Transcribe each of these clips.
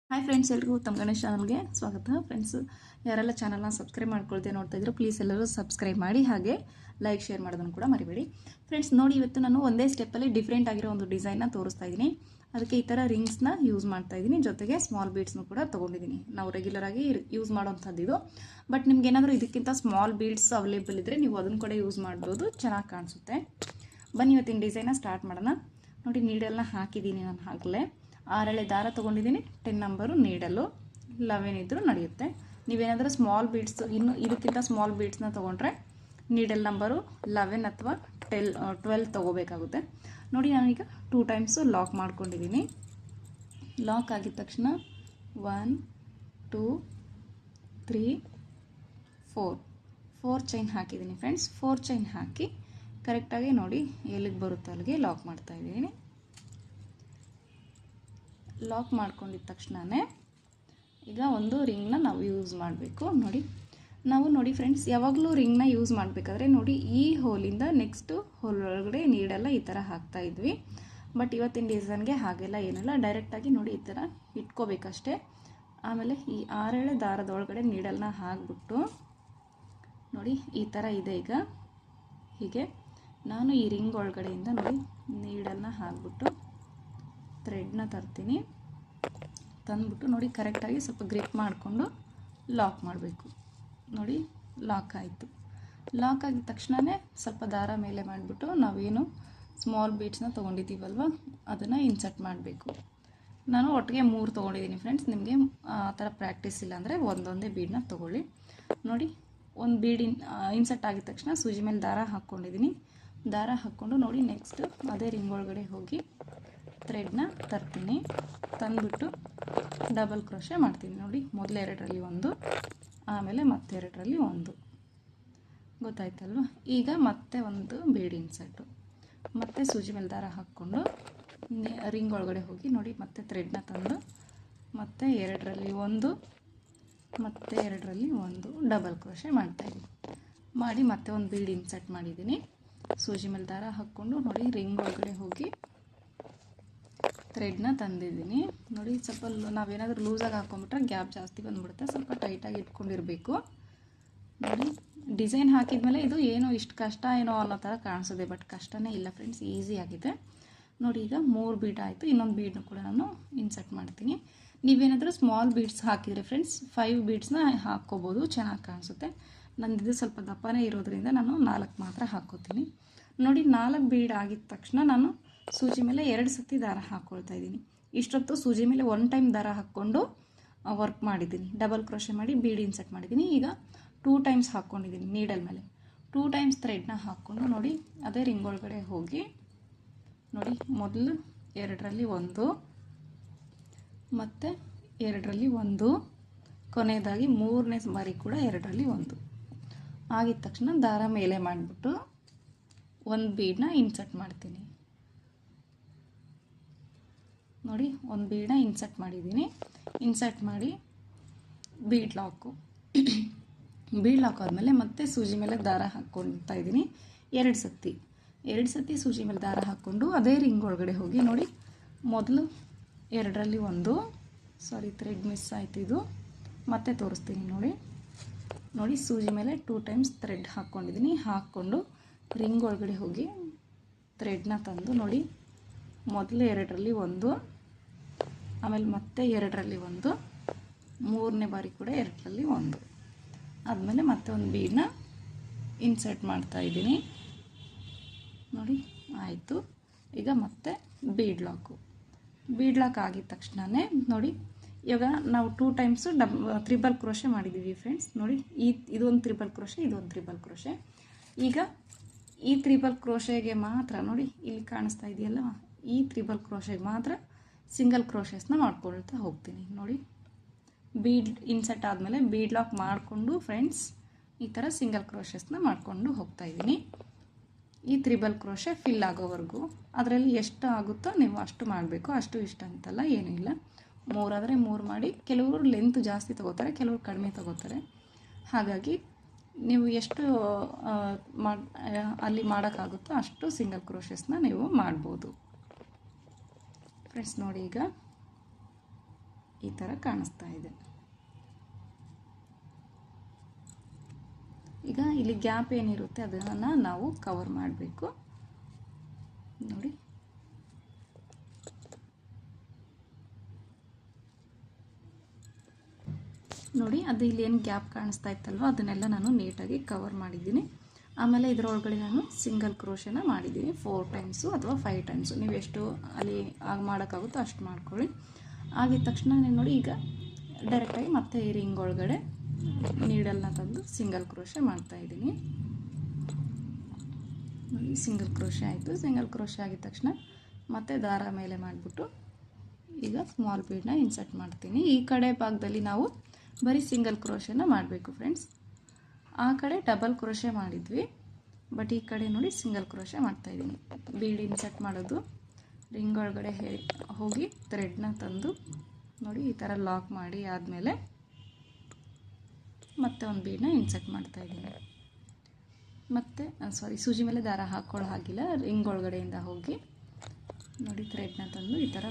Hi friends, ಎಲ್ರಿಗೂ ತಮ್ಮ ಗಣೇಶ್ ಚಾನಲ್ಗೆ ಸ್ವಾಗತ. ಫ್ರೆಂಡ್ಸ್, ಯಾರೆಲ್ಲ ಚಾನಲ್ನ ಸಬ್ಸ್ಕ್ರೈಬ್ ಮಾಡ್ಕೊಳ್ತೇ ನೋಡ್ತಾ ಇದ್ರು, ಪ್ಲೀಸ್ ಎಲ್ಲರೂ ಸಬ್ಸ್ಕ್ರೈಬ್ ಮಾಡಿ, ಹಾಗೆ ಲೈಕ್ ಶೇರ್ ಮಾಡೋದನ್ನು ಕೂಡ ಮರಿಬೇಡಿ. ಫ್ರೆಂಡ್ಸ್ ನೋಡಿ, ಇವತ್ತು ನಾನು ಒಂದೇ ಸ್ಟೆಪ್ಪಲ್ಲಿ ಡಿಫ್ರೆಂಟ್ ಆಗಿರೋ ಒಂದು ಡಿಸೈನ್ನ ತೋರಿಸ್ತಾ ಇದ್ದೀನಿ. ಅದಕ್ಕೆ ಈ ಥರ ರಿಂಗ್ಸ್ನ ಯೂಸ್ ಮಾಡ್ತಾ ಇದ್ದೀನಿ, ಜೊತೆಗೆ ಸ್ಮಾಲ್ ಬೀಡ್ಸ್ನು ಕೂಡ ತೊಗೊಂಡಿದ್ದೀನಿ. ನಾವು ರೆಗ್ಯುಲರ್ ಆಗಿ ಯೂಸ್ ಮಾಡೋವಂಥದ್ದು ಇದು. ಬಟ್ ನಿಮ್ಗೆ ಏನಾದರೂ ಇದಕ್ಕಿಂತ ಸ್ಮಾಲ್ ಬೀಡ್ಸ್ ಅವೈಲೇಬಲ್ ಇದ್ದರೆ ನೀವು ಅದನ್ನು ಕೂಡ ಯೂಸ್ ಮಾಡ್ಬೋದು, ಚೆನ್ನಾಗಿ ಕಾಣಿಸುತ್ತೆ. ಬನ್ನಿ ಇವತ್ತಿನ ಡಿಸೈನ್ನ ಸ್ಟಾರ್ಟ್ ಮಾಡೋಣ. ನೋಡಿ, ನೀಡೆಲ್ಲ ಹಾಕಿದ್ದೀನಿ ನಾನು. ಆಗಲೇ 6 ದಾರ ತೊಗೊಂಡಿದ್ದೀನಿ. 10 ನಂಬರು ನೀಡಲು, 11 ಇದ್ದರೂ ನಡೆಯುತ್ತೆ. ನೀವೇನಾದರೂ ಸ್ಮಾಲ್ ಬೀಡ್ಸ್, ಇನ್ನು ಇದಕ್ಕಿಂತ ಸ್ಮಾಲ್ ಬೀಡ್ಸ್ನ ತೊಗೊಂಡ್ರೆ ನೀಡಲ್ ನಂಬರು 11 ಅಥವಾ 12 ತೊಗೋಬೇಕಾಗುತ್ತೆ. ನೋಡಿ, ನಾನೀಗ 2 ಟೈಮ್ಸು ಲಾಕ್ ಮಾಡ್ಕೊಂಡಿದ್ದೀನಿ. ಲಾಕ್ ಆಗಿದ ತಕ್ಷಣ 1 2 3 4 ಚೈನ್ ಹಾಕಿದ್ದೀನಿ ಫ್ರೆಂಡ್ಸ್. 4 ಚೈನ್ ಹಾಕಿ ಕರೆಕ್ಟಾಗಿ ನೋಡಿ ಎಲ್ಲಿಗೆ ಬರುತ್ತೆ ಅಲ್ಲಿಗೆ ಲಾಕ್ ಮಾಡ್ತಾಯಿದ್ದೀನಿ. ಲಾಕ್ ಮಾಡ್ಕೊಂಡಿದ್ದ ತಕ್ಷಣವೇ ಈಗ ಒಂದು ರಿಂಗ್ನ ನಾವು ಯೂಸ್ ಮಾಡಬೇಕು. ನೋಡಿ ಫ್ರೆಂಡ್ಸ್, ಯಾವಾಗಲೂ ರಿಂಗ್ನ ಯೂಸ್ ಮಾಡಬೇಕಾದ್ರೆ ನೋಡಿ, ಈ ಹೋಲಿಂದ ನೆಕ್ಸ್ಟು ಹೋಲ್ ಒಳಗಡೆ ನೀಡೆಲ್ಲ ಈ ಥರ ಹಾಕ್ತಾಯಿದ್ವಿ. ಬಟ್ ಇವತ್ತಿನ ಡಿಸೈನ್ಗೆ ಹಾಗೆಲ್ಲ ಏನಿಲ್ಲ, ಡೈರೆಕ್ಟಾಗಿ ನೋಡಿ ಈ ಥರ ಇಟ್ಕೋಬೇಕಷ್ಟೇ. ಆಮೇಲೆ ಈ 6 ದಾರದ ಒಳಗಡೆ ನೀಡಲ್ನ ಹಾಕ್ಬಿಟ್ಟು ನೋಡಿ ಈ ಥರ ಇದೆ. ಈಗ ಹೀಗೆ ನಾನು ಈ ರಿಂಗ್ ಒಳಗಡೆಯಿಂದ ನೋಡಿ ನೀಡಲ್ನ ಹಾಕ್ಬಿಟ್ಟು ಥ್ರೆಡ್ನ ತರ್ತೀನಿ. ತಂದ್ಬಿಟ್ಟು ನೋಡಿ ಕರೆಕ್ಟಾಗಿ ಸ್ವಲ್ಪ ಗ್ರಿಪ್ ಮಾಡಿಕೊಂಡು ಲಾಕ್ ಮಾಡಬೇಕು. ನೋಡಿ, ಲಾಕ್ ಆಯಿತು. ಲಾಕ್ ಆಗಿದ ತಕ್ಷಣವೇ ಸ್ವಲ್ಪ ದಾರ ಮೇಲೆ ಮಾಡಿಬಿಟ್ಟು ನಾವೇನು ಸ್ಮಾಲ್ ಬೀಡ್ಸ್ನ ತೊಗೊಂಡಿದ್ದೀವಲ್ವ ಅದನ್ನು ಇನ್ಸರ್ಟ್ ಮಾಡಬೇಕು. ನಾನು ಒಟ್ಟಿಗೆ 3 ತೊಗೊಂಡಿದ್ದೀನಿ ಫ್ರೆಂಡ್ಸ್. ನಿಮಗೆ ಆ ಥರ ಪ್ರಾಕ್ಟೀಸ್ ಇಲ್ಲ ಅಂದರೆ ಒಂದೊಂದೇ ಬೀಡನ್ನ ತೊಗೊಳ್ಳಿ. ನೋಡಿ, ಒಂದು ಬೀಡ್ ಇನ್ಸರ್ಟ್ ಆಗಿದ ತಕ್ಷಣ ಸೂಜಿ ಮೇಲೆ ದಾರ ಹಾಕ್ಕೊಂಡಿದ್ದೀನಿ. ದಾರ ಹಾಕ್ಕೊಂಡು ನೋಡಿ ನೆಕ್ಸ್ಟ್ ಅದೇ ರಿಂಗ್ ಒಳಗಡೆ ಹೋಗಿ ಥ್ರೆಡ್ನ ತರ್ತೀನಿ. ತಂದುಬಿಟ್ಟು ಡಬಲ್ ಕ್ರೋಶೆ ಮಾಡ್ತೀನಿ. ನೋಡಿ, ಮೊದಲು 2ರಲ್ಲಿ 1, ಆಮೇಲೆ ಮತ್ತೆ 2ರಲ್ಲಿ 1. ಗೊತ್ತಾಯ್ತಲ್ವ? ಈಗ ಮತ್ತೆ ಒಂದು ಬೀಡ್ ಇನ್ಸರ್ಟು, ಮತ್ತೆ ಸೂಜಿ ಮೇಲೆ ದಾರ ಹಾಕ್ಕೊಂಡು ರಿಂಗ್ ಒಳಗಡೆ ಹೋಗಿ ನೋಡಿ ಮತ್ತೆ ಥ್ರೆಡ್ನ ತಂದು ಮತ್ತೆ 2ರಲ್ಲಿ 1, ಮತ್ತೆ 2ರಲ್ಲಿ 1 ಡಬಲ್ ಕ್ರೋಶೆ ಮಾಡ್ತಾಯಿದ್ದೀನಿ. ಮಾಡಿ ಮತ್ತೆ ಒಂದು ಬೀಡ್ ಇನ್ಸರ್ಟ್ ಮಾಡಿದ್ದೀನಿ. ಸೂಜಿ ಮೇಲೆ ದಾರ ಹಾಕ್ಕೊಂಡು ನೋಡಿ ರಿಂಗ್ ಒಳಗಡೆ ಹೋಗಿ ಥ್ರೆಡ್ನ ತಂದಿದ್ದೀನಿ. ನೋಡಿ, ಸ್ವಲ್ಪ ನಾವೇನಾದರೂ ಲೂಸಾಗಿ ಹಾಕ್ಕೊಂಬಿಟ್ರೆ ಗ್ಯಾಪ್ ಜಾಸ್ತಿ ಬಂದುಬಿಡುತ್ತೆ. ಸ್ವಲ್ಪ ಟೈಟಾಗಿ ಇಟ್ಕೊಂಡಿರಬೇಕು. ನೋಡಿ, ಡಿಸೈನ್ ಹಾಕಿದ್ಮೇಲೆ ಇದು ಏನೋ ಇಷ್ಟು ಕಷ್ಟ ಏನೋ ಅನ್ನೋ ಥರ ಕಾಣಿಸೋದೆ, ಬಟ್ ಕಷ್ಟನೇ ಇಲ್ಲ ಫ್ರೆಂಡ್ಸ್, ಈಸಿಯಾಗಿದೆ. ನೋಡಿ, ಈಗ 3 ಬೀಡ್ ಆಯಿತು. ಇನ್ನೊಂದು ಬೀಡ್ನ ಕೂಡ ನಾನು ಇನ್ಸರ್ಟ್ ಮಾಡ್ತೀನಿ. ನೀವೇನಾದರೂ ಸ್ಮಾಲ್ ಬೀಡ್ಸ್ ಹಾಕಿದರೆ ಫ್ರೆಂಡ್ಸ್ 5 ಬೀಡ್ಸ್ನ ಹಾಕ್ಕೋಬೋದು, ಚೆನ್ನಾಗಿ ಕಾಣಿಸುತ್ತೆ. ನಂದಿದು ಸ್ವಲ್ಪ ದಪ್ಪನೇ ಇರೋದ್ರಿಂದ ನಾನು 4 ಮಾತ್ರ ಹಾಕ್ಕೋತೀನಿ. ನೋಡಿ, 4 ಬೀಡ್ ಆಗಿದ ತಕ್ಷಣ ನಾನು ಸೂಜಿ ಮೇಲೆ 2 ಸತಿ ದಾರ ಹಾಕ್ಕೊಳ್ತಾ ಇದ್ದೀನಿ. ಇಷ್ಟೊತ್ತು ಸೂಜಿ ಮೇಲೆ 1 ಟೈಮ್ ದಾರ ಹಾಕ್ಕೊಂಡು ವರ್ಕ್ ಮಾಡಿದ್ದೀನಿ. ಡಬಲ್ ಕ್ರೋಶೆ ಮಾಡಿ ಬೀಡ್ ಇನ್ಸರ್ಟ್ ಮಾಡಿದ್ದೀನಿ. ಈಗ 2 ಟೈಮ್ಸ್ ಹಾಕ್ಕೊಂಡಿದ್ದೀನಿ ನೀಡಲ್ ಮೇಲೆ. 2 ಟೈಮ್ಸ್ ಥ್ರೆಡ್ನ ಹಾಕ್ಕೊಂಡು ನೋಡಿ ಅದೇ ರಿಂಗ್ ಒಳಗಡೆ ಹೋಗಿ ನೋಡಿ ಮೊದಲು 2ರಲ್ಲಿ 1, ಮತ್ತು 2ರಲ್ಲಿ 1, ಕೊನೆಯದಾಗಿ 3ನೇ ಬಾರಿ ಕೂಡ 2ರಲ್ಲಿ 1 ಆಗಿದ ತಕ್ಷಣ ದಾರ ಮೇಲೆ ಮಾಡಿಬಿಟ್ಟು ಒಂದು ಬೀಡನ್ನ ಇನ್ಸರ್ಟ್ ಮಾಡ್ತೀನಿ. ನೋಡಿ, ಒಂದು ಬೀಡನ್ನ ಇನ್ಸರ್ಟ್ ಮಾಡಿದ್ದೀನಿ. ಇನ್ಸರ್ಟ್ ಮಾಡಿ ಬೀಡ್ ಲಾಕು ಆದಮೇಲೆ ಮತ್ತೆ ಸೂಜಿ ಮೇಲೆ ದಾರ ಹಾಕ್ಕೊಳ್ತಾ ಇದ್ದೀನಿ. 2 ಸತಿ ಸೂಜಿ ಮೇಲೆ ದಾರ ಹಾಕ್ಕೊಂಡು ಅದೇ ರಿಂಗ್ ಒಳಗಡೆ ಹೋಗಿ ನೋಡಿ ಮೊದಲು 2ರಲ್ಲಿ 1, ಸಾರಿ ಥ್ರೆಡ್ ಮಿಸ್ ಆಯ್ತು, ಇದು ಮತ್ತೆ ತೋರಿಸ್ತೀನಿ. ನೋಡಿ ಸೂಜಿ ಮೇಲೆ 2 ಟೈಮ್ಸ್ ಥ್ರೆಡ್ ಹಾಕ್ಕೊಂಡಿದ್ದೀನಿ. ಹಾಕ್ಕೊಂಡು ರಿಂಗ್ ಒಳಗಡೆ ಹೋಗಿ ಥ್ರೆಡ್ನ ತಂದು ನೋಡಿ ಮೊದಲು 2ರಲ್ಲಿ 1, ಆಮೇಲೆ ಮತ್ತೆ 2ರಲ್ಲಿ 1, 3ನೇ ಬಾರಿ ಕೂಡ 2ರಲ್ಲಿ 1 ಆದಮೇಲೆ ಮತ್ತೆ ಒಂದು ಬೀಡನ್ನ ಇನ್ಸರ್ಟ್ ಮಾಡ್ತಾಯಿದ್ದೀನಿ. ನೋಡಿ, ಆಯಿತು. ಈಗ ಮತ್ತೆ ಬೀಡ್ ಲಾಕ್ ಆಗಿದ ತಕ್ಷಣವೇ ನೋಡಿ, ಇವಾಗ ನಾವು 2 ಟೈಮ್ಸು ತ್ರಿಬಲ್ ಕ್ರೋಶೆ ಮಾಡಿದ್ದೀವಿ ಫ್ರೆಂಡ್ಸ್. ನೋಡಿ, ಇದೊಂದು ತ್ರಿಬಲ್ ಕ್ರೋಶೆ, ಇದೊಂದು ತ್ರಿಬಲ್ ಕ್ರೋಶೆ. ಈಗ ಈ ತ್ರಿಬಲ್ ಕ್ರೋಶೆಗೆ ಮಾತ್ರ ನೋಡಿ ಇಲ್ಲಿ ಕಾಣಿಸ್ತಾ ಇದೆಯಲ್ಲ, ಈ ತ್ರಿಬಲ್ ಕ್ರೋಶೆಗೆ ಮಾತ್ರ ಸಿಂಗಲ್ ಕ್ರೋಶೆಸ್ನ ಮಾಡ್ಕೊಳ್ತಾ ಹೋಗ್ತೀನಿ. ನೋಡಿ, ಬೀಡ್ ಇನ್ಸರ್ಟ್ ಆದಮೇಲೆ ಬೀಡ್ ಲಾಕ್ ಮಾಡಿಕೊಂಡು ಫ್ರೆಂಡ್ಸ್ ಈ ಥರ ಸಿಂಗಲ್ ಕ್ರೋಶೆಸ್ನ ಮಾಡ್ಕೊಂಡು ಹೋಗ್ತಾಯಿದ್ದೀನಿ. ಈ ತ್ರಿಬಲ್ ಕ್ರೋಶೆ ಫಿಲ್ ಆಗೋವರೆಗೂ ಅದರಲ್ಲಿ ಎಷ್ಟು ಆಗುತ್ತೋ ನೀವು ಅಷ್ಟು ಮಾಡಬೇಕು. ಅಷ್ಟು ಇಷ್ಟ ಅಂತಲ್ಲ, ಏನೂ ಇಲ್ಲ. 3 ಆದರೆ 3 ಮಾಡಿ. ಕೆಲವರು ಲೆಂತ್ ಜಾಸ್ತಿ ತೊಗೋತಾರೆ, ಕೆಲವರು ಕಡಿಮೆ ತೊಗೋತಾರೆ. ಹಾಗಾಗಿ ನೀವು ಎಷ್ಟು ಅಲ್ಲಿ ಮಾಡೋಕ್ಕಾಗುತ್ತೋ ಅಷ್ಟು ಸಿಂಗಲ್ ಕ್ರೋಶೆಸ್ನ ನೀವು ಮಾಡ್ಬೋದು ಫ್ರೆಂಡ್ಸ್. ನೋಡಿ, ಈಗ ಈ ಥರ ಕಾಣಿಸ್ತಾ ಇದೆ. ಈಗ ಇಲ್ಲಿ ಗ್ಯಾಪ್ ಏನಿರುತ್ತೆ ಅದನ್ನು ನಾವು ಕವರ್ ಮಾಡಬೇಕು. ನೋಡಿ ನೋಡಿ ಅದು ಇಲ್ಲಿ ಏನು ಗ್ಯಾಪ್ ಕಾಣಿಸ್ತಾ ಇತ್ತಲ್ವ ಅದನ್ನೆಲ್ಲ ನಾನು ನೀಟಾಗಿ ಕವರ್ ಮಾಡಿದ್ದೀನಿ. ಆಮೇಲೆ ಇದರೊಳಗಡೆ ನಾನು ಸಿಂಗಲ್ ಕ್ರೋಶನ ಮಾಡಿದ್ದೀನಿ 4 ಟೈಮ್ಸು ಅಥವಾ 5 ಟೈಮ್ಸು, ನೀವು ಎಷ್ಟು ಅಲ್ಲಿ ಮಾಡೋಕ್ಕಾಗುತ್ತೋ ಅಷ್ಟು ಮಾಡ್ಕೊಳ್ಳಿ. ಆಗಿದ ತಕ್ಷಣ ನೋಡಿ ಈಗ ಡೈರೆಕ್ಟಾಗಿ ಮತ್ತೆ ಈ ರಿಂಗ್ ಒಳಗಡೆ ನೀಡಲ್ನ ತಂದು ಸಿಂಗಲ್ ಕ್ರೋಶೆ ಮಾಡ್ತಾಯಿದ್ದೀನಿ. ಸಿಂಗಲ್ ಕ್ರೋಶೆ ಆಯಿತು. ಸಿಂಗಲ್ ಕ್ರೋಶೆ ಆಗಿದ ತಕ್ಷಣ ಮತ್ತೆ ದಾರ ಮೇಲೆ ಮಾಡಿಬಿಟ್ಟು ಈಗ ಸ್ಮಾಲ್ ಬೀಡನ್ನ ಇನ್ಸರ್ಟ್ ಮಾಡ್ತೀನಿ. ಈ ಕಡೆ ಭಾಗದಲ್ಲಿ ನಾವು ಬರೀ ಸಿಂಗಲ್ ಕ್ರೋಶೆನ ಮಾಡಬೇಕು ಫ್ರೆಂಡ್ಸ್. ಆ ಕಡೆ ಡಬಲ್ ಕ್ರೋಶೆ ಮಾಡಿದ್ವಿ, ಬಟ್ ಈ ಕಡೆ ನೋಡಿ ಸಿಂಗಲ್ ಕ್ರೋಶೆ ಮಾಡ್ತಾಯಿದ್ದೀನಿ. ಬೀಡ್ ಇನ್ಸರ್ಟ್ ಮಾಡೋದು, ರಿಂಗ್ ಒಳಗಡೆ ಹೋಗಿ ಥ್ರೆಡ್ನ ತಂದು ನೋಡಿ ಈ ಥರ ಲಾಕ್ ಮಾಡಿ ಆದಮೇಲೆ ಮತ್ತೆ ಒಂದು ಬೀಡನ್ನ ಇನ್ಸರ್ಟ್ ಮಾಡ್ತಾಯಿದ್ದೀನಿ. ಮತ್ತು ಸೂಜಿ ಮೇಲೆ ದಾರ ಹಾಕ್ಕೊಳ್ಳೋ ಹಾಗಿಲ್ಲ, ರಿಂಗ್ ಒಳಗಡೆಯಿಂದ ಹೋಗಿ ನೋಡಿ ಥ್ರೆಡ್ನ ತಂದು ಈ ಥರ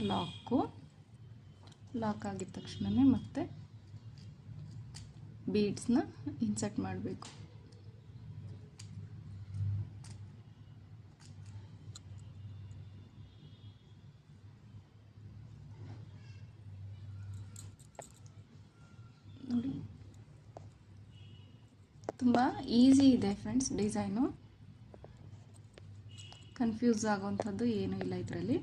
ಲಾಕ್ ಆಗಿದ ತಕ್ಷಣವೇ ಮತ್ತೆ ಬೀಡ್ಸ್ನ ಇನ್ಸರ್ಟ್ ಮಾಡಬೇಕು. ನೋಡಿ ತುಂಬ ಈಸಿ ಇದೆ ಫ್ರೆಂಡ್ಸ್ ಡಿಸೈನು, ಕನ್ಫ್ಯೂಸ್ ಆಗುವಂಥದ್ದು ಏನೂ ಇಲ್ಲ ಇದರಲ್ಲಿ.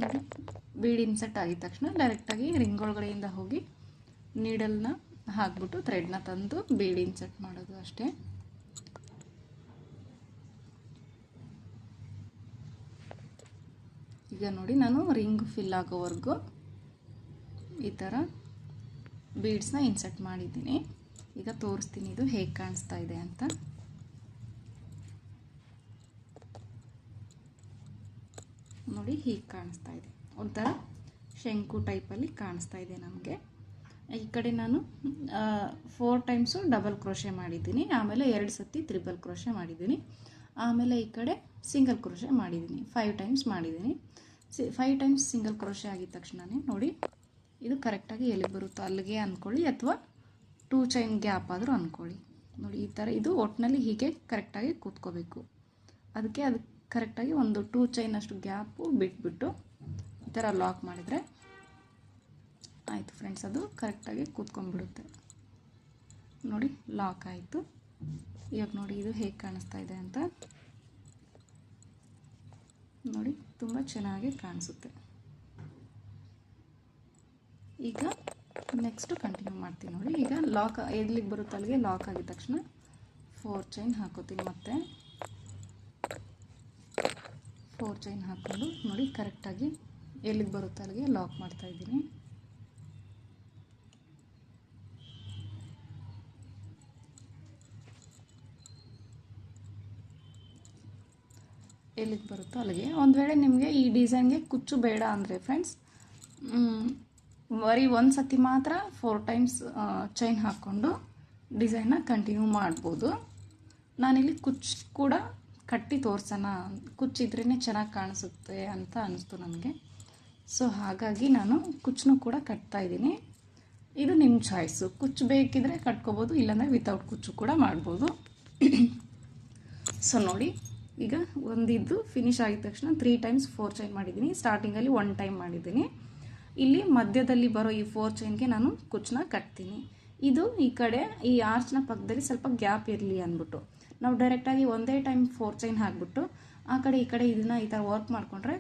ನೋಡಿ ಬೀಡ್ ಇನ್ಸರ್ಟ್ ಆಗಿದ ತಕ್ಷಣ ಡೈರೆಕ್ಟಾಗಿ ರಿಂಗ್ ಒಳಗಡೆಯಿಂದ ಹೋಗಿ ನೀಡಲ್ನ ಹಾಕ್ಬಿಟ್ಟು ಥ್ರೆಡ್ನ ತಂದು ಬೀಡ್ ಇನ್ಸರ್ಟ್ ಮಾಡೋದು ಅಷ್ಟೇ. ಈಗ ನೋಡಿ ನಾನು ರಿಂಗ್ ಫಿಲ್ ಆಗೋವರೆಗೂ ಈ ಥರ ಬೀಡ್ಸ್ನ ಇನ್ಸರ್ಟ್ ಮಾಡಿದ್ದೀನಿ. ಈಗ ತೋರಿಸ್ತೀನಿ ಇದು ಹೇಗೆ ಕಾಣಿಸ್ತಾ ಇದೆ ಅಂತ. ನೋಡಿ ಹೀಗೆ ಕಾಣಿಸ್ತಾ ಇದೆ, ಒಂಥರ ಶಂಕು ಟೈಪಲ್ಲಿ ಕಾಣಿಸ್ತಾ ಇದೆ ನಮಗೆ. ಈ ಕಡೆ ನಾನು 4 ಟೈಮ್ಸು ಡಬಲ್ ಕ್ರೋಶೆ ಮಾಡಿದ್ದೀನಿ, ಆಮೇಲೆ 2 ಸತಿ ತ್ರಿಬಲ್ ಕ್ರೋಶೆ ಮಾಡಿದ್ದೀನಿ, ಆಮೇಲೆ ಈ ಕಡೆ ಸಿಂಗಲ್ ಕ್ರೋಶೆ ಮಾಡಿದ್ದೀನಿ, 5 ಟೈಮ್ಸ್ ಮಾಡಿದ್ದೀನಿ. 5 ಟೈಮ್ಸ್ ಸಿಂಗಲ್ ಕ್ರೋಶೆ ಆಗಿದ ತಕ್ಷಣವೇ ನೋಡಿ ಇದು ಕರೆಕ್ಟಾಗಿ ಎಲ್ಲಿ ಬರುತ್ತೋ ಅಲ್ಲಿಗೆ ಅಂದ್ಕೊಳ್ಳಿ, ಅಥವಾ 2 ಚೈನ್ ಗ್ಯಾಪ್ ಆದರೂ ಅಂದ್ಕೊಳ್ಳಿ. ನೋಡಿ ಈ ಥರ ಇದು ಒಟ್ಟಿನಲ್ಲಿ ಹೀಗೆ ಕರೆಕ್ಟಾಗಿ ಕೂತ್ಕೋಬೇಕು. ಅದಕ್ಕೆ ಕರೆಕ್ಟಾಗಿ ಒಂದು 2 ಚೈನ್ ಅಷ್ಟು ಗ್ಯಾಪು ಬಿಟ್ಬಿಟ್ಟು ಈ ಥರ ಲಾಕ್ ಮಾಡಿದರೆ ಆಯಿತು ಫ್ರೆಂಡ್ಸ್, ಅದು ಕರೆಕ್ಟಾಗಿ ಕೂತ್ಕೊಂಡ್ಬಿಡುತ್ತೆ. ನೋಡಿ ಲಾಕ್ ಆಯಿತು. ಇವಾಗ ನೋಡಿ ಇದು ಹೇಗೆ ಕಾಣಿಸ್ತಾ ಇದೆ ಅಂತ ನೋಡಿ, ತುಂಬ ಚೆನ್ನಾಗಿ ಕಾಣಿಸುತ್ತೆ. ಈಗ ನೆಕ್ಸ್ಟು ಕಂಟಿನ್ಯೂ ಮಾಡ್ತೀನಿ ನೋಡಿ. ಈಗ ಲಾಕ್ ಎಲ್ಲಿಗೆ ಬರುತ್ತೆ ಅಲ್ಲಿಗೆ ಲಾಕ್ ಆಗಿದ ತಕ್ಷಣ 4 ಚೈನ್ ಹಾಕೋತೀನಿ, ಮತ್ತೆ 4 ಚೈನ್ ಹಾಕ್ಕೊಂಡು ನೋಡಿ ಕರೆಕ್ಟಾಗಿ ಎಲ್ಲಿಗೆ ಬರುತ್ತೆ ಅಲ್ಲಿಗೆ ಲಾಕ್ ಮಾಡ್ತಾಯಿದ್ದೀನಿ. ಎಲ್ಲಿಗೆ ಬರುತ್ತೋ ಅಲ್ಲಿಗೆ. ಒಂದು ವೇಳೆ ನಿಮಗೆ ಈ ಡಿಸೈನ್ಗೆ ಕುಚ್ಚು ಬೇಡ ಅಂದರೆ ಫ್ರೆಂಡ್ಸ್, ಬರೀ ಒಂದು ಸತಿ ಮಾತ್ರ 4 ಟೈಮ್ಸ್ ಚೈನ್ ಹಾಕ್ಕೊಂಡು ಡಿಸೈನ್ನ ಕಂಟಿನ್ಯೂ ಮಾಡ್ಬೋದು. ನಾನಿಲ್ಲಿ ಕುಚ್ಚು ಕೂಡ ಕಟ್ಟಿ ತೋರಿಸೋಣ, ಕುಚ್ಚಿದ್ರೇ ಚೆನ್ನಾಗಿ ಕಾಣಿಸುತ್ತೆ ಅಂತ ಅನಿಸ್ತು ನನಗೆ. ಸೊ ಹಾಗಾಗಿ ನಾನು ಕುಚ್ಚನ್ನು ಕೂಡ ಕಟ್ತಾಯಿದ್ದೀನಿ. ಇದು ನಿಮ್ಮ ಚಾಯ್ಸು, ಕುಚ್ಚು ಬೇಕಿದ್ರೆ ಕಟ್ಕೋಬೋದು, ಇಲ್ಲಾಂದರೆ ವಿತೌಟ್ ಕುಚ್ಚು ಕೂಡ ಮಾಡ್ಬೋದು. ಸೊ ನೋಡಿ ಈಗ ಒಂದಿದ್ದು ಫಿನಿಶ್ ಆಗಿದ ತಕ್ಷಣ 3 ಟೈಮ್ಸ್ 4 ಚೈನ್ ಮಾಡಿದ್ದೀನಿ. ಸ್ಟಾರ್ಟಿಂಗಲ್ಲಿ 1 ಟೈಮ್ ಮಾಡಿದ್ದೀನಿ. ಇಲ್ಲಿ ಮಧ್ಯದಲ್ಲಿ ಬರೋ ಈ 4 ಚೈನ್ಗೆ ನಾನು ಕುಚ್ಚನ್ನ ಕಟ್ತೀನಿ. ಇದು ಈ ಕಡೆ ಈ ಆರ್ಚ್ನ ಪಕ್ಕದಲ್ಲಿ ಸ್ವಲ್ಪ ಗ್ಯಾಪ್ ಇರಲಿ ಅಂದ್ಬಿಟ್ಟು ನಾವು ಡೈರೆಕ್ಟಾಗಿ ಒಂದೇ ಟೈಮ್ 4 ಚೈನ್ ಹಾಕ್ಬಿಟ್ಟು ಆ ಕಡೆ ಈ ಕಡೆ ಇದನ್ನು ಈ ಥರ ವರ್ಕ್ ಮಾಡಿಕೊಂಡ್ರೆ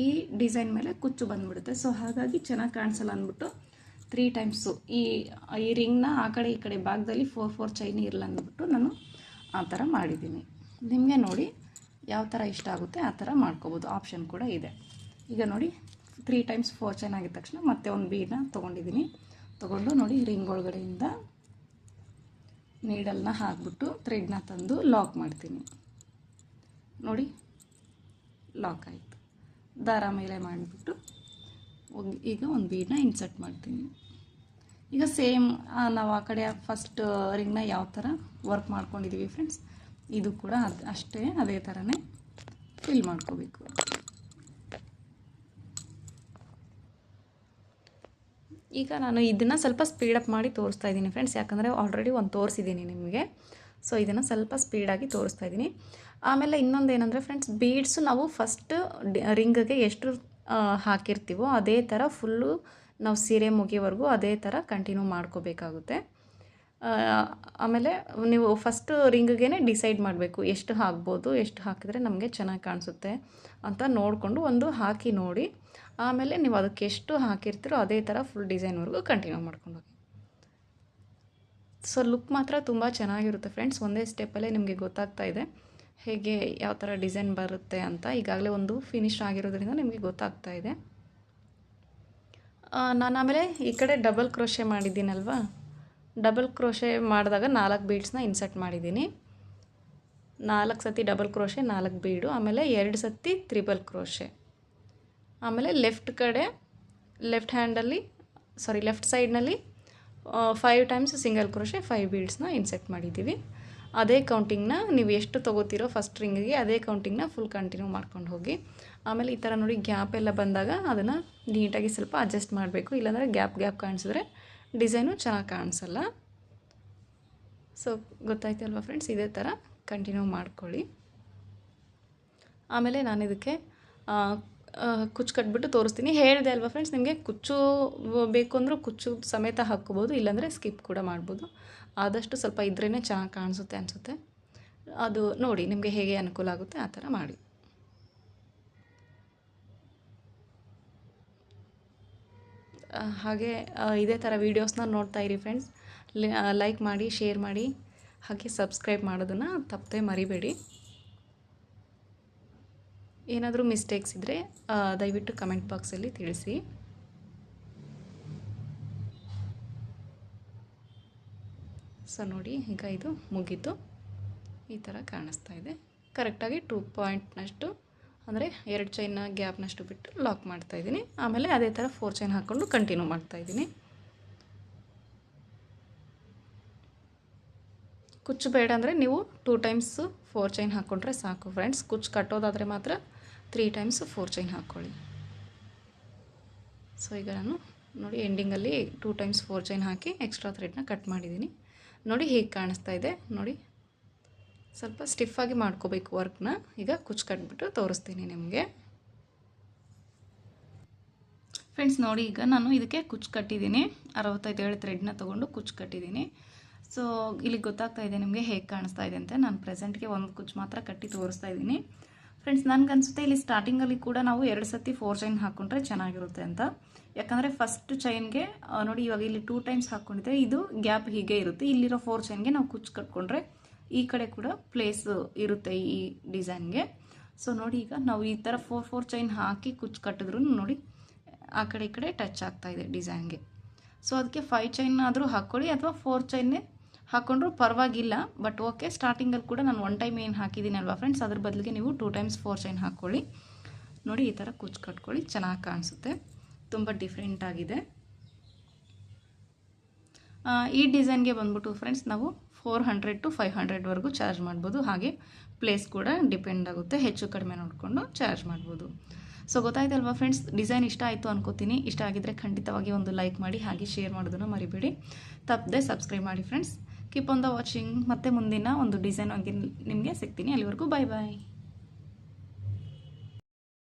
ಈ ಡಿಸೈನ್ ಮೇಲೆ ಕುಚ್ಚು ಬಂದುಬಿಡುತ್ತೆ. ಸೊ ಹಾಗಾಗಿ ಚೆನ್ನಾಗಿ ಕಾಣಿಸಲ್ಲ ಅಂದ್ಬಿಟ್ಟು 3 ಟೈಮ್ಸು ಈ ರಿಂಗ್ನ ಆ ಕಡೆ ಈ ಕಡೆ ಭಾಗದಲ್ಲಿ 4 ಚೈನ್ ಇರಲ್ಲ ಅಂದ್ಬಿಟ್ಟು ನಾನು ಆ ಥರ ಮಾಡಿದ್ದೀನಿ. ನಿಮಗೆ ನೋಡಿ ಯಾವ ಥರ ಇಷ್ಟ ಆಗುತ್ತೆ ಆ ಥರ ಮಾಡ್ಕೋಬೋದು, ಆಪ್ಷನ್ ಕೂಡ ಇದೆ. ಈಗ ನೋಡಿ 3 ಟೈಮ್ಸ್ 4 ಚೈನ್ ಆಗಿದ ತಕ್ಷಣ ಮತ್ತೆ ಒಂದು ಬೀಡನ್ನ ತೊಗೊಂಡಿದ್ದೀನಿ. ತೊಗೊಂಡು ನೋಡಿ ರಿಂಗ್ ಒಳಗಡೆಯಿಂದ ನೀಡಲ್ನ ಹಾಕ್ಬಿಟ್ಟು ಥ್ರೆಡ್ನ ತಂದು ಲಾಕ್ ಮಾಡ್ತೀನಿ. ನೋಡಿ ಲಾಕ್ ಆಯಿತು. ದಾರ ಮೇಲೆ ಮಾಡಿಬಿಟ್ಟು ಈಗ ಒಂದು ಬೀಡನ್ನ ಇನ್ಸರ್ಟ್ ಮಾಡ್ತೀನಿ. ಈಗ ಸೇಮ್ ನಾವು ಆ ಕಡೆ ಫಸ್ಟ್ ರಿಂಗ್ನ ಯಾವ ಥರ ವರ್ಕ್ ಮಾಡ್ಕೊಂಡಿದ್ದೀವಿ ಫ್ರೆಂಡ್ಸ್, ಇದು ಕೂಡ ಅಷ್ಟೇ ಅದೇ ಥರನೇ ಫಿಲ್ ಮಾಡ್ಕೋಬೇಕು. ಈಗ ನಾನು ಇದನ್ನು ಸ್ವಲ್ಪ ಸ್ಪೀಡಪ್ ಮಾಡಿ ತೋರಿಸ್ತಾ ಇದ್ದೀನಿ ಫ್ರೆಂಡ್ಸ್, ಯಾಕಂದರೆ ಆಲ್ರೆಡಿ ಒಂದು ತೋರಿಸಿದ್ದೀನಿ ನಿಮಗೆ. ಸೊ ಇದನ್ನು ಸ್ವಲ್ಪ ಸ್ಪೀಡಾಗಿ ತೋರಿಸ್ತಾ ಇದ್ದೀನಿ. ಆಮೇಲೆ ಇನ್ನೊಂದು ಏನಂದರೆ ಫ್ರೆಂಡ್ಸ್, ಬೀಡ್ಸು ನಾವು ಫಸ್ಟ್ ರಿಂಗ್ಗೆ ಎಷ್ಟು ಹಾಕಿರ್ತೀವೋ ಅದೇ ಥರ ಫುಲ್ಲು ನಾವು ಸೀರೆ ಮುಗಿಯೋವರೆಗೂ ಅದೇ ಥರ ಕಂಟಿನ್ಯೂ ಮಾಡ್ಕೋಬೇಕಾಗುತ್ತೆ. ಆಮೇಲೆ ನೀವು ಫಸ್ಟ್ ರಿಂಗ್ಗೆ ಡಿಸೈಡ್ ಮಾಡಬೇಕು ಎಷ್ಟು ಹಾಕ್ಬೋದು, ಎಷ್ಟು ಹಾಕಿದ್ರೆ ನಮಗೆ ಚೆನ್ನಾಗಿ ಕಾಣಿಸುತ್ತೆ ಅಂತ ನೋಡಿಕೊಂಡು ಒಂದು ಹಾಕಿ ನೋಡಿ. ಆಮೇಲೆ ನೀವು ಅದಕ್ಕೆ ಎಷ್ಟು ಹಾಕಿರ್ತೀರೋ ಅದೇ ಥರ ಫುಲ್ ಡಿಸೈನ್ವರೆಗೂ ಕಂಟಿನ್ಯೂ ಮಾಡ್ಕೊಂಡು ಹೋಗಿ. ಸೊ ಲುಕ್ ಮಾತ್ರ ತುಂಬ ಚೆನ್ನಾಗಿರುತ್ತೆ ಫ್ರೆಂಡ್ಸ್. ಒಂದೇ ಸ್ಟೆಪ್ಪಲ್ಲೇ ನಿಮಗೆ ಗೊತ್ತಾಗ್ತಾ ಇದೆ ಹೇಗೆ ಯಾವ ಥರ ಡಿಸೈನ್ ಬರುತ್ತೆ ಅಂತ. ಈಗಾಗಲೇ ಒಂದು ಫಿನಿಶ್ ಆಗಿರೋದ್ರಿಂದ ನಿಮಗೆ ಗೊತ್ತಾಗ್ತಾ ಇದೆ. ನಾನು ಆಮೇಲೆ ಈ ಕಡೆ ಡಬಲ್ ಕ್ರೋಶೆ ಮಾಡಿದ್ದೀನಲ್ವ, ಡಬಲ್ ಕ್ರೋಶೆ ಮಾಡಿದಾಗ 4 ಬೀಡ್ಸ್ನ ಇನ್ಸರ್ಟ್ ಮಾಡಿದ್ದೀನಿ. 4 ಸತಿ ಡಬಲ್ ಕ್ರೋಶೆ, 4 ಬೀಡು, ಆಮೇಲೆ 2 ಸತಿ ತ್ರಿಬಲ್ ಕ್ರೋಶೆ. ಆಮೇಲೆ ಲೆಫ್ಟ್ ಸೈಡ್ನಲ್ಲಿ 5 ಟೈಮ್ಸ್ ಸಿಂಗಲ್ ಕ್ರೋಶೆ, 5 ಬೀಡ್ಸ್ನ ಇನ್ಸರ್ಟ್ ಮಾಡಿದ್ದೀವಿ. ಅದೇ ಕೌಂಟಿಂಗ್ನ ನೀವು ಎಷ್ಟು ತೊಗೋತೀರೋ ಫಸ್ಟ್ ರಿಂಗಿಗೆ ಅದೇ ಕೌಂಟಿಂಗ್ನ ಫುಲ್ ಕಂಟಿನ್ಯೂ ಮಾಡ್ಕೊಂಡು ಹೋಗಿ. ಆಮೇಲೆ ಈ ಥರ ನೋಡಿ ಗ್ಯಾಪ್ ಎಲ್ಲ ಬಂದಾಗ ಅದನ್ನು ನೀಟಾಗಿ ಸ್ವಲ್ಪ ಅಡ್ಜಸ್ಟ್ ಮಾಡಬೇಕು, ಇಲ್ಲಾಂದರೆ ಗ್ಯಾಪ್ ಕಾಣಿಸಿದ್ರೆ ಡಿಸೈನು ಚೆನ್ನಾಗಿ ಕಾಣಿಸಲ್ಲ. ಸೊ ಗೊತ್ತಾಯ್ತಲ್ವ ಫ್ರೆಂಡ್ಸ್, ಇದೇ ಥರ ಕಂಟಿನ್ಯೂ ಮಾಡ್ಕೊಳ್ಳಿ. ಆಮೇಲೆ ನಾನು ಇದಕ್ಕೆ ಕುಚ್ಚು ಕಟ್ಬಿಟ್ಟು ತೋರಿಸ್ತೀನಿ. ಹೇಳಿದೆ ಅಲ್ವಾ ಫ್ರೆಂಡ್ಸ್, ನಿಮಗೆ ಕುಚ್ಚು ಬೇಕು ಅಂದರೂ ಕುಚ್ಚು ಸಮೇತ ಹಾಕ್ಕೋಬೋದು, ಇಲ್ಲಾಂದರೆ ಸ್ಕಿಪ್ ಕೂಡ ಮಾಡ್ಬೋದು. ಆದಷ್ಟು ಸ್ವಲ್ಪ ಇದ್ರೇ ಚೆನ್ನಾಗಿ ಕಾಣಿಸುತ್ತೆ ಅನಿಸುತ್ತೆ. ಅದು ನೋಡಿ ನಿಮಗೆ ಹೇಗೆ ಅನುಕೂಲ ಆಗುತ್ತೆ ಆ ಥರ ಮಾಡಿ. ಹಾಗೆ ಇದೇ ಥರ ವೀಡಿಯೋಸ್ನ ನೋಡ್ತಾ ಇರಿ ಫ್ರೆಂಡ್ಸ್. ಲೈಕ್ ಮಾಡಿ, ಶೇರ್ ಮಾಡಿ, ಹಾಗೆ ಸಬ್ಸ್ಕ್ರೈಬ್ ಮಾಡೋದನ್ನು ತಪ್ಪದೆ ಮರಿಬೇಡಿ. ಏನಾದರೂ ಮಿಸ್ಟೇಕ್ಸ್ ಇದ್ದರೆ ದಯವಿಟ್ಟು ಕಮೆಂಟ್ ಬಾಕ್ಸಲ್ಲಿ ತಿಳಿಸಿ. ಸೊ ನೋಡಿ ಈಗ ಇದು ಮುಗೀತು, ಈ ಥರ ಕಾಣಿಸ್ತಾ ಇದೆ. ಕರೆಕ್ಟಾಗಿ 2 ಪಾಯಿಂಟ್ನಷ್ಟು ಅಂದರೆ 2 ಚೈನ್ನ ಗ್ಯಾಪ್ನಷ್ಟು ಬಿಟ್ಟು ಲಾಕ್ ಮಾಡ್ತಾಯಿದ್ದೀನಿ. ಆಮೇಲೆ ಅದೇ ಥರ 4 ಚೈನ್ ಹಾಕ್ಕೊಂಡು ಕಂಟಿನ್ಯೂ ಮಾಡ್ತಾಯಿದ್ದೀನಿ. ಕುಚ್ಚು ಬೇಡ ಅಂದರೆ ನೀವು 2 ಟೈಮ್ಸ್ 4 ಚೈನ್ ಹಾಕ್ಕೊಂಡ್ರೆ ಸಾಕು ಫ್ರೆಂಡ್ಸ್. ಕುಚ್ಚು ಕಟ್ಟೋದಾದರೆ ಮಾತ್ರ 3 ಟೈಮ್ಸ್ 4 ಚೈನ್ ಹಾಕ್ಕೊಳ್ಳಿ. ಸೊ ಈಗ ನಾನು ನೋಡಿ ಎಂಡಿಂಗಲ್ಲಿ 2 ಟೈಮ್ಸ್ 4 ಚೈನ್ ಹಾಕಿ ಎಕ್ಸ್ಟ್ರಾ ಥ್ರೆಡ್ನ ಕಟ್ ಮಾಡಿದ್ದೀನಿ. ನೋಡಿ ಹೀಗೆ ಕಾಣಿಸ್ತಾ ಇದೆ. ನೋಡಿ ಸ್ವಲ್ಪ ಸ್ಟಿಫಾಗಿ ಮಾಡ್ಕೋಬೇಕು ವರ್ಕ್ನ. ಈಗ ಕುಚ್ಚು ಕಟ್ಬಿಟ್ಟು ತೋರಿಸ್ತೀನಿ ನಿಮಗೆ ಫ್ರೆಂಡ್ಸ್. ನೋಡಿ ಈಗ ನಾನು ಇದಕ್ಕೆ ಕುಚ್ಚು ಕಟ್ಟಿದ್ದೀನಿ. 65 ಥ್ರೆಡ್ನ ತೊಗೊಂಡು ಕುಚ್ಚು ಕಟ್ಟಿದ್ದೀನಿ. ಸೊ ಇಲ್ಲಿ ಗೊತ್ತಾಗ್ತಾ ಇದೆ ನಿಮಗೆ ಹೇಗೆ ಕಾಣಿಸ್ತಾ ಇದೆ ಅಂತ. ನಾನು ಪ್ರೆಸೆಂಟ್ಗೆ ಒಂದು ಕುಚ್ಚು ಮಾತ್ರ ಕಟ್ಟಿ ತೋರಿಸ್ತಾ ಇದ್ದೀನಿ ಫ್ರೆಂಡ್ಸ್. ನನಗನ್ಸುತ್ತೆ ಇಲ್ಲಿ ಸ್ಟಾರ್ಟಿಂಗಲ್ಲಿ ಕೂಡ ನಾವು 2 ಸತಿ 4 ಚೈನ್ ಹಾಕ್ಕೊಂಡ್ರೆ ಚೆನ್ನಾಗಿರುತ್ತೆ ಅಂತ. ಯಾಕಂದರೆ ಫಸ್ಟ್ ಚೈನ್ಗೆ ನೋಡಿ ಇವಾಗ ಇಲ್ಲಿ 2 ಟೈಮ್ಸ್ ಹಾಕ್ಕೊಂಡಿದ್ದೆ, ಇದು ಗ್ಯಾಪ್ ಹೀಗೆ ಇರುತ್ತೆ. ಇಲ್ಲಿರೋ 4 ಚೈನ್ಗೆ ನಾವು ಕುಚ್ಚು ಕಟ್ಕೊಂಡ್ರೆ ಈ ಕಡೆ ಕೂಡ ಪ್ಲೇಸ್ ಇರುತ್ತೆ ಈ ಡಿಸೈನ್ಗೆ. ಸೊ ನೋಡಿ ಈಗ ನಾವು ಈ ಥರ 4 ಚೈನ್ ಹಾಕಿ ಕುಚ್ಚು ಕಟ್ಟಿದ್ರು ನೋಡಿ ಆ ಕಡೆ ಈ ಕಡೆ ಟಚ್ ಆಗ್ತಾ ಇದೆ ಡಿಸೈನ್ಗೆ. ಸೊ ಅದಕ್ಕೆ 5 ಚೈನ್ ಆದರೂ ಹಾಕ್ಕೊಳ್ಳಿ ಅಥವಾ 4 ಚೈನ್ನೇ ಹಾಕ್ಕೊಂಡ್ರೂ ಪರವಾಗಿಲ್ಲ. ಬಟ್ ಓಕೆ, ಸ್ಟಾರ್ಟಿಂಗಲ್ಲಿ ಕೂಡ ನಾನು 1 ಟೈಮ್ ಏನು ಹಾಕಿದ್ದೀನಿ ಅಲ್ವಾ ಫ್ರೆಂಡ್ಸ್, ಅದ್ರ ಬದಲಿಗೆ ನೀವು 2 ಟೈಮ್ಸ್ 4 ಚೈನ್ ಹಾಕ್ಕೊಳ್ಳಿ. ನೋಡಿ ಈ ಥರ ಕುಚ್ಚು ಕಟ್ಕೊಳ್ಳಿ, ಚೆನ್ನಾಗಿ ಕಾಣಿಸುತ್ತೆ, ತುಂಬ ಡಿಫ್ರೆಂಟ್ ಆಗಿದೆ. ಈ ಡಿಸೈನ್ಗೆ ಬಂದ್ಬಿಟ್ಟು ಫ್ರೆಂಡ್ಸ್ ನಾವು 400 to 500ವರೆಗೂ ಚಾರ್ಜ್ ಮಾಡ್ಬೋದು. ಹಾಗೆ ಪ್ಲೇಸ್ ಕೂಡ ಡಿಪೆಂಡ್ ಆಗುತ್ತೆ, ಹೆಚ್ಚು ಕಡಿಮೆ ನೋಡಿಕೊಂಡು ಚಾರ್ಜ್ ಮಾಡ್ಬೋದು. ಸೊ ಗೊತ್ತಾಯ್ತಲ್ವಾ ಫ್ರೆಂಡ್ಸ್, ಡಿಸೈನ್ ಇಷ್ಟ ಆಯಿತು ಅನ್ಕೋತೀನಿ. ಇಷ್ಟ ಆಗಿದ್ದರೆ ಖಂಡಿತವಾಗಿ ಒಂದು ಲೈಕ್ ಮಾಡಿ, ಹಾಗೆ ಶೇರ್ ಮಾಡೋದನ್ನು ಮರಿಬೇಡಿ. ತಪ್ಪದೆ ಸಬ್ಸ್ಕ್ರೈಬ್ ಮಾಡಿ friends. Keep on the watching. ಮತ್ತೆ ಮುಂದಿನ ಒಂದು ಡಿಸೈನ್ ಆಗಿ ನಿಮಗೆ ಸಿಗ್ತೀನಿ. ಅಲ್ಲಿವರೆಗೂ ಬಾಯ್ ಬಾಯ್.